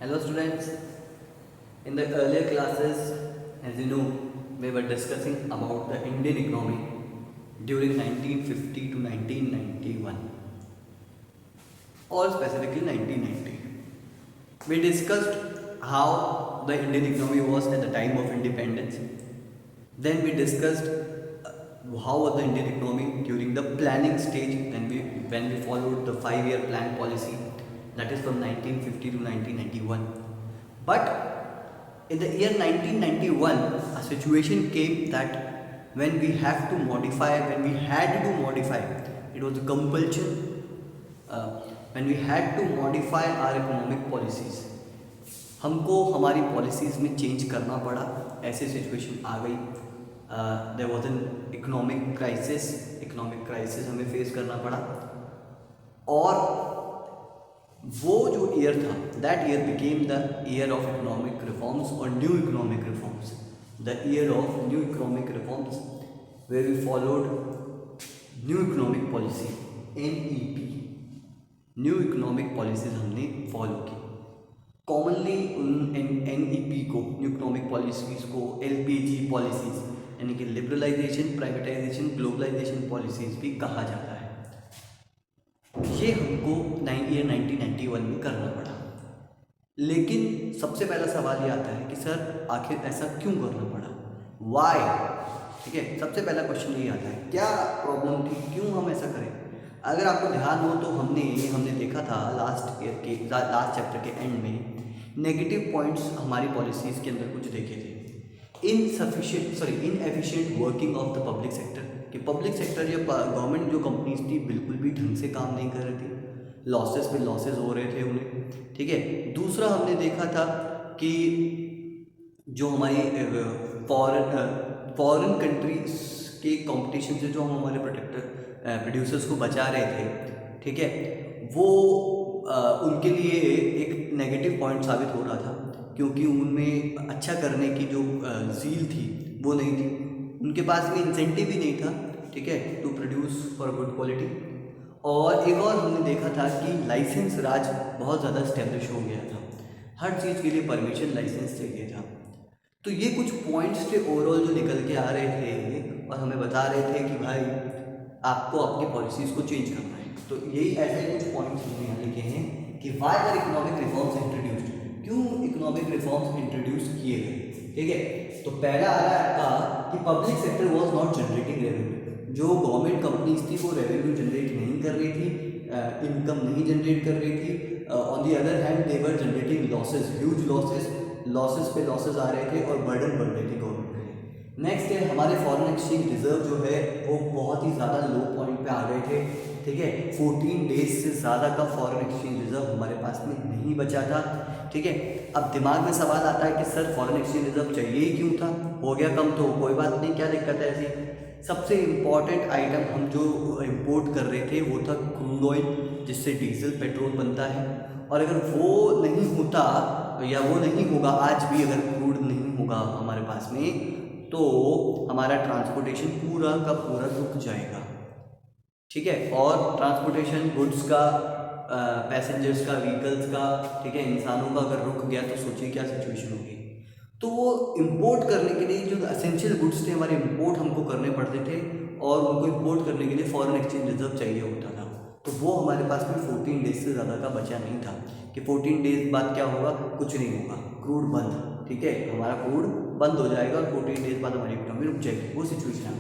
Hello students, in the earlier classes, as you know, we were discussing about the Indian economy during 1950 to 1991 or specifically 1990. We discussed how the Indian economy was at the time of independence. Then we discussed how was the Indian economy during the planning stage when we followed the 5-year plan policy, that is from 1950 to 1991. But in the year 1991, a situation came that when we had to modify, it was a compulsion. When we had to modify our economic policies, हमको हमारी policies में change करना पड़ा. ऐसी situation आ गई. There was an economic crisis हमें face करना पड़ा. और वो जो ईयर था, that year became the year of economic reforms और new economic reforms. The year of new economic reforms where we followed new economic policy, NEP. New economic policies हमने follow की. कॉमनली उन NEP को, new economic policies को LPG policies यानी कि liberalisation, privatisation, globalisation policies भी कहा जाता है. ये हमको ईयर 1991 में करना पड़ा. लेकिन सबसे पहला सवाल ये आता है कि सर आखिर ऐसा क्यों करना पड़ा, वाई. ठीक है, सबसे पहला क्वेश्चन ये आता है, क्या प्रॉब्लम थी, क्यों हम ऐसा करें. अगर आपको ध्यान हो तो हमने देखा था लास्ट चैप्टर के एंड में नेगेटिव पॉइंट्स हमारी पॉलिसीज़ के अंदर कुछ देखे थे. Inefficient working of the public sector, कि पब्लिक सेक्टर या गवर्नमेंट जो कंपनीज थी बिल्कुल भी ढंग से काम नहीं कर रही थी. लॉसेस पे लॉसेस हो रहे थे उन्हें. ठीक है. दूसरा हमने देखा था कि जो हमारी फॉरेन कंट्रीज के कंपटीशन से जो हम हमारे प्रोड्यूसर्स को बचा रहे थे, ठीक है, वो उनके लिए एक नेगेटिव पॉइंट साबित हो रहा था, क्योंकि उनमें अच्छा करने की जो ज़ील थी वो नहीं थी. उनके पास में इंसेंटिव भी नहीं था, ठीक है, to produce for good quality. और एक और हमने देखा था कि लाइसेंस राज बहुत ज़्यादा इस्टेब्लिश हो गया था. हर चीज़ के लिए परमिशन, लाइसेंस चाहिए था. तो ये कुछ पॉइंट्स थे ओवरऑल जो निकल के आ रहे थे और हमें बता रहे थे कि भाई आपको अपनी पॉलिसीज़ को चेंज करना है. तो यही ऐसे कुछ पॉइंट्स हमने यहाँ लिखे हैं कि why are economic reforms introduced, क्यों इकोनॉमिक रिफॉर्म्स इंट्रोड्यूस किए गए. ठीक है. तो पहला आ रहा है आपका कि public sector was not generating revenue. जो गवर्नमेंट कंपनीज थी वो रेवेन्यू जनरेट नहीं कर रही थी, इनकम नहीं जनरेट कर रही थी. On the other hand they were generating losses, huge losses पे लॉसेज आ रहे थे और बर्डन बढ़ रही थी गवर्नमेंट के लिए. नेक्स्ट है हमारे फॉरेन एक्सचेंज रिजर्व जो है वो बहुत ही ज़्यादा लो पॉइंट पे आ गए थे. ठीक है. 14 डेज से ज़्यादा का फॉरेन एक्सचेंज रिजर्व हमारे पास में नहीं बचा था. ठीक है. अब दिमाग में सवाल आता है कि सर फॉरेन एक्सचेंज रिजर्व चाहिए ही क्यों था, हो गया कम तो कोई बात नहीं, क्या दिक्कत है ऐसी. सबसे इम्पॉर्टेंट आइटम हम जो इंपोर्ट कर रहे थे वो था क्रूड ऑयल, जिससे डीजल पेट्रोल बनता है. और अगर वो नहीं होता या वो नहीं होगा, आज भी अगर क्रूड नहीं होगा हमारे पास में, तो हमारा ट्रांसपोर्टेशन पूरा का पूरा रुक जाएगा. ठीक है. और ट्रांसपोर्टेशन गुड्स का, पैसेंजर्स का, व्हीकल्स का, ठीक है, इंसानों का अगर रुक गया तो सोचिए क्या सिचुएशन होगी. तो वो इंपोर्ट करने के लिए जो एसेंशियल गुड्स थे हमारे, इंपोर्ट हमको करने पड़ते थे और उनको इंपोर्ट करने के लिए फॉरेन एक्सचेंज रिजर्व चाहिए होता था. तो वो हमारे पास में 14 डेज से ज़्यादा का बचा नहीं था कि 14 डेज बाद क्या होगा, कुछ नहीं होगा, क्रूड बंद. ठीक है. हमारा क्रूड बंद हो जाएगा और 14 डेज बाद हमारी इकोनॉमी रुक जाएगी. वो सिचुएशन आ गई.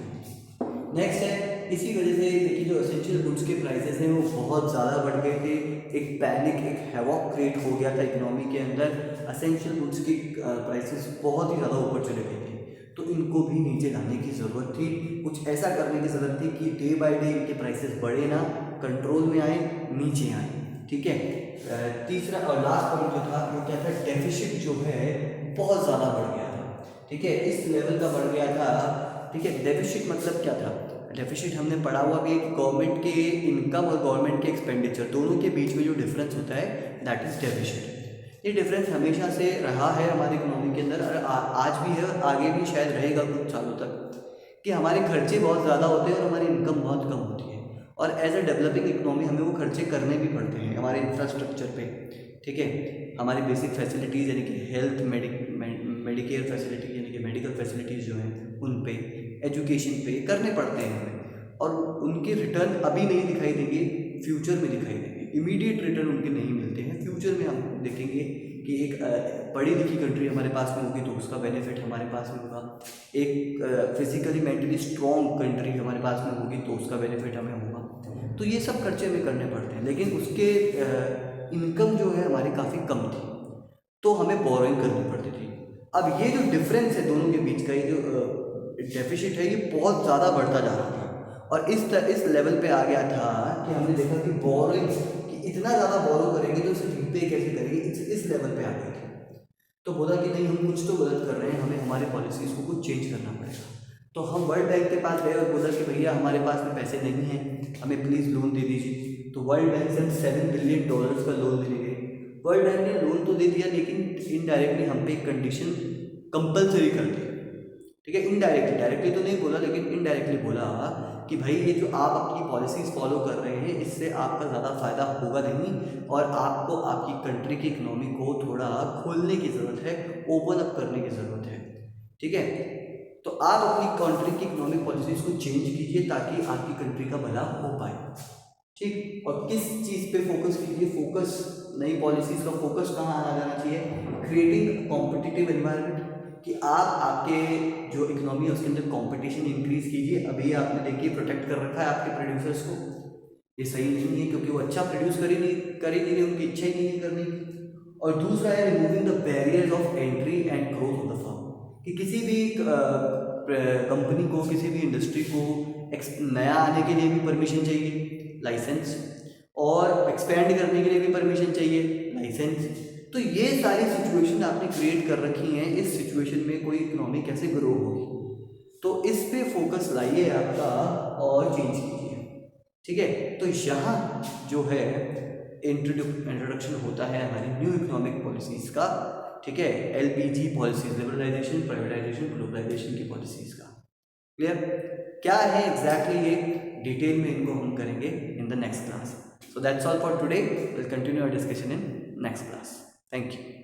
नेक्स्ट है, इसी वजह से देखिए जो एसेंशियल गुड्स के प्राइसेस हैं वो बहुत ज़्यादा बढ़ गए थे. एक पैनिक, एक हैवॉक क्रिएट हो गया था इकोनॉमी के अंदर. एसेंशियल गुड्स की प्राइसेस बहुत ही ज़्यादा ऊपर चले गए थे. तो इनको भी नीचे लाने की ज़रूरत थी, कुछ ऐसा करने की ज़रूरत थी कि डे बाय डे इनके प्राइसेस बढ़े ना, कंट्रोल में आए, नीचे आए. ठीक है. तीसरा और लास्ट पॉइंट जो था वो क्या था, डेफिसिट जो है बहुत ज़्यादा बढ़ गया था. ठीक है. इस लेवल का बढ़ गया था. ठीक है. डेफिसिट मतलब क्या था, डेफिसिट हमने पढ़ा हुआ भी, गवर्नमेंट के इनकम और गवर्नमेंट के एक्सपेंडिचर दोनों के बीच में जो डिफरेंस होता है दैट इज डेफिसिट. ये डिफरेंस हमेशा से रहा है हमारी इकोनॉमी के अंदर और आज भी है और आगे भी शायद रहेगा कुछ सालों तक, कि हमारे खर्चे बहुत ज़्यादा होते हैं और हमारी इनकम बहुत कम होती है. और एज ए डेवलपिंग इकोनॉमी हमें वो खर्चे करने भी पड़ते हैं हमारे इंफ्रास्ट्रक्चर पे. ठीक है। हमारी बेसिक फैसिलिटीज़ यानी कि हेल्थ मेडिकेयर फैसिलिटी यानी कि मेडिकल फैसिलिटीज़ जो हैं उन पे, एजुकेशन पे करने पड़ते हैं हमें, और उनके रिटर्न अभी नहीं दिखाई देंगे, फ्यूचर में दिखाई देंगे। इमीडिएट रिटर्न उनके नहीं मिलते हैं, फ्यूचर में हम देखेंगे कि एक पढ़ी लिखी कंट्री हमारे पास में होगी तो उसका बेनिफिट हमारे पास में होगा, एक फिजिकली मेंटली स्ट्रॉन्ग कंट्री हमारे पास में होगी तो उसका बेनिफिट हमें होगा। तो ये सब खर्चे हमें करने पड़ते हैं, लेकिन उसके इनकम जो है हमारी काफ़ी कम थी, तो हमें बोरोइंग करनी पड़ती थी। अब ये जो डिफरेंस है दोनों के बीच का, ये जो डेफिसिट है, ये बहुत ज़्यादा बढ़ता जा रहा था, और इस लेवल पे आ गया था कि हमने देखा कि बोरोइंग, कि इतना ज़्यादा बोरो करेंगे तो उसे रिपे कैसे करेंगे, इस लेवल पे आ गए थे। तो बोला कि नहीं, हम कुछ तो गलत कर रहे हैं, हमें हमारे पॉलिसीज़ को कुछ चेंज करना पड़ेगा। तो हम वर्ल्ड बैंक के पास गए और बोला कि भैया हमारे पास में पैसे नहीं हैं, हमें प्लीज़ लोन दे दीजिए। तो वर्ल्ड बैंक से $7 बिलियन का लोन लेने गए। वर्ल्ड बैंक ने लोन तो दे दिया, लेकिन इनडायरेक्टली हम पे एक कंडीशन कंपलसरी कर दी, ठीक है। इनडायरेक्टली, डायरेक्टली तो नहीं बोला, लेकिन इनडायरेक्टली बोला कि भाई ये जो आप अपनी पॉलिसीज़ फॉलो कर रहे हैं, इससे आपका ज़्यादा फ़ायदा होगा नहीं, और आपको आपकी कंट्री की इकोनॉमी को थोड़ा खोलने की ज़रूरत है, ओपन अप करने की ज़रूरत है, ठीक है। तो आप अपनी कंट्री की इकोनॉमिक पॉलिसीज़ को चेंज कीजिए ताकि आपकी कंट्री का भला हो पाए, ठीक। और किस चीज़ पे फोकस कीजिए, फोकस नई पॉलिसीज़ का फोकस कहाँ आना जाना चाहिए, क्रिएटिंग कॉम्पिटिटिव एनवायरनमेंट, कि आप आपके जो इकोनॉमी है उसके अंदर कंपटीशन इंक्रीज कीजिए। अभी आपने देखिए प्रोटेक्ट कर रखा है आपके प्रोड्यूसर्स को, ये सही नहीं है, क्योंकि वो अच्छा प्रोड्यूस कर ही नहीं रहे, उनकी इच्छा ही नहीं है करने की। और दूसरा है removing the barriers of entry and growth of the firm, कि किसी भी कंपनी को, किसी भी इंडस्ट्री को नया आने के लिए भी परमिशन चाहिए, लाइसेंस, और एक्सपेंड करने के लिए भी परमिशन चाहिए, लाइसेंस। तो ये सारी सिचुएशन आपने क्रिएट कर रखी हैं, इस सिचुएशन में कोई इकोनॉमी कैसे ग्रो होगी, तो इस पे फोकस लाइए आपका और चेंज कीजिए, ठीक है। तो यहाँ जो है इंट्रोडक्शन होता है हमारी न्यू इकोनॉमिक पॉलिसीज़ का, ठीक है। LPG policies, liberalisation, privatisation, globalisation की पॉलिसीज़ का। क्लियर? क्या है एग्जैक्टली ये, डिटेल में इनको हम करेंगे in the next class. So that's all for today. We'll continue our discussion in next class. Thank you.